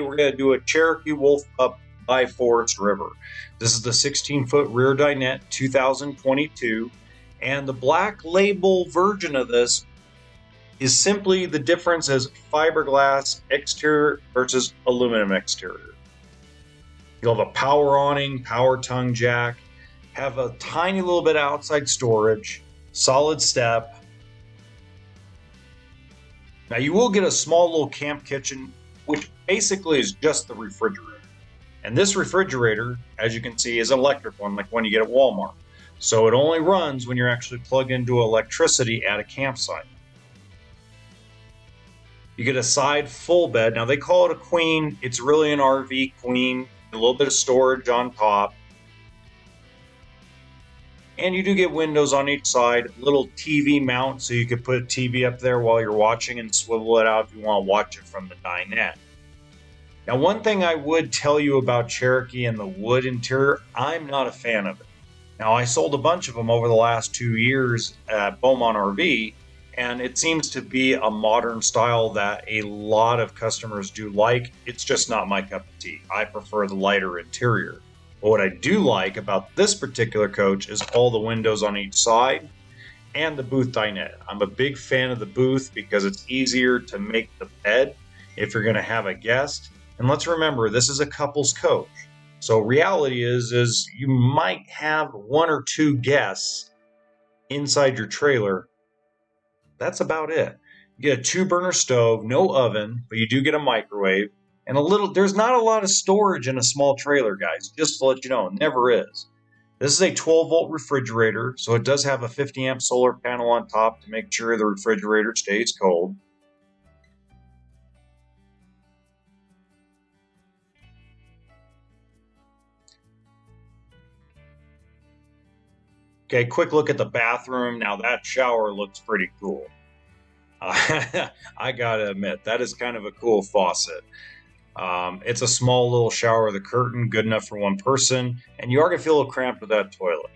We're going to do a Cherokee WolfPup by Forest River. This is the 16-foot rear dinette 2022, and the black label version of this is simply the difference as fiberglass exterior versus aluminum exterior. You'll have a power awning, power tongue jack, have a tiny little bit of outside storage, solid step. Now you will get a small little camp kitchen, which basically is just the refrigerator. And this refrigerator, as you can see, is an electric one, like one you get at Walmart. So it only runs when you're actually plugged into electricity at a campsite. You get a side full bed. Now they call it a queen. It's really an RV queen, a little bit of storage on top. And you do get windows on each side, little TV mount, so you could put a TV up there while you're watching and swivel it out if you want to watch it from the dinette. Now, one thing I would tell you about Cherokee and the wood interior, I'm not a fan of it. Now, I sold a bunch of them over the last 2 years at Beaumont RV, and it seems to be a modern style that a lot of customers do like. It's just not my cup of tea. I prefer the lighter interior. But what I do like about this particular coach is all the windows on each side and the booth dinette. I'm a big fan of the booth because it's easier to make the bed if you're going to have a guest. And let's remember, this is a couple's coach. So reality is you might have 1 or 2 guests inside your trailer. That's about it. You get a 2-burner stove, no oven, but you do get a microwave. And there's not a lot of storage in a small trailer, guys, just to let you know, it never is. This is a 12-volt refrigerator, so it does have a 50-amp solar panel on top to make sure the refrigerator stays cold. Okay, quick look at the bathroom. Now that shower looks pretty cool. I gotta admit, that is kind of a cool faucet. It's a small little shower with a curtain, good enough for 1 person, and you are going to feel a little cramped with that toilet.